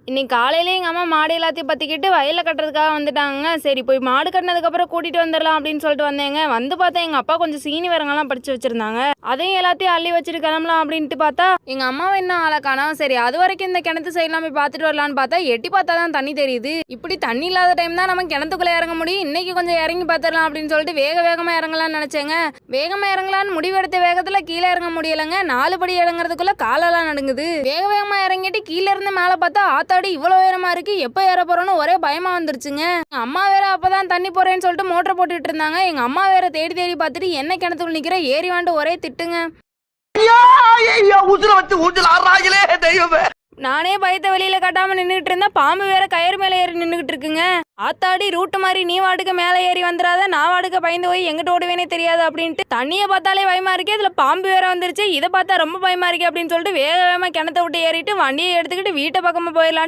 இன்னைக்கு காலையில எங்க அம்மா மாடு எல்லாத்தையும் பத்திக்கிட்டு வயல்ல கட்டுறதுக்காக வந்துட்டாங்க. சரி போய் மாடு கட்டினதுக்கப்புறம் கூட்டிட்டு வந்துடலாம் அப்படின்னு சொல்லிட்டு வந்தேங்க. வந்து பார்த்தா எங்க அப்பா கொஞ்சம் சீனி வரங்கெல்லாம் படிச்சு வச்சிருந்தாங்க. அதையும் எல்லாத்தையும் அள்ளி வச்சுட்டு கிளம்பலாம் அப்படின்ட்டு பார்த்தா எங்க அம்மாவை இன்னும் ஆளை காணோம். சரி அது வரைக்கும் இந்த கிணத்து சைட்லாம் போய் பார்த்துட்டு வரலான்னு பார்த்தா எட்டி பார்த்தா தான் தண்ணி தெரியுது. இப்படி தண்ணி இல்லாத டைம் தான் நம்ம கிணத்துக்குள்ள இறங்க முடியும். இன்னைக்கு கொஞ்சம் இறங்கி பார்த்துடலாம் அப்படின்னு சொல்லிட்டு வேகமா இறங்கலாம்னு நினைச்சேங்க. வேகமா இறங்கலான்னு முடிவெடுத்த வேகத்துல கீழே இறங்க முடியலைங்க. 4 படி இறங்குறதுக்குள்ள காலெல்லாம் நடுங்குது. வேகமா இறங்கிட்டு கீழே இருந்து மேலே பார்த்தா ஆத்தாடி இவ்வளவு உயரமா இருக்கு, எப்ப ஏற போறோன்னு ஒரே பயமா வந்துருச்சுங்க. அம்மா வேற அப்பதான் தண்ணி போறேன்னு சொல்லிட்டு மோட்டர் போட்டுட்டு இருந்தாங்க. எங்க அம்மா வேற தேடி தேடி பார்த்துட்டு என்ன கிணத்துல நிக்கிற ஏறி வாண்டு ஒரே திட்டுங்க. நானே பயத்தை வெளியில கட்டாம நின்றுட்டு இருந்தா பாம்பு வேற கயிறு மேல ஏறி நின்றுகிட்டு இருக்குங்க. ஆத்தாடி ரூட்டு மாதிரி நீ வாட்டுக்கு மேல ஏறி வந்துடாத, நான் வாட்டுக்கு பயந்து போய் எங்கிட்ட ஓடுவேனே தெரியாது அப்படின்ட்டு தண்ணியை பார்த்தாலே பயமா இருக்கு. இதுல பாம்பு வேற வந்துருச்சு, இதை பார்த்தா ரொம்ப பயமா இருக்கு அப்படின்னு சொல்லிட்டு வேகமா கிணத்தை விட்டு ஏறிட்டு வண்டியை எடுத்துக்கிட்டு வீட்டை பக்கமா போயிடலாம்.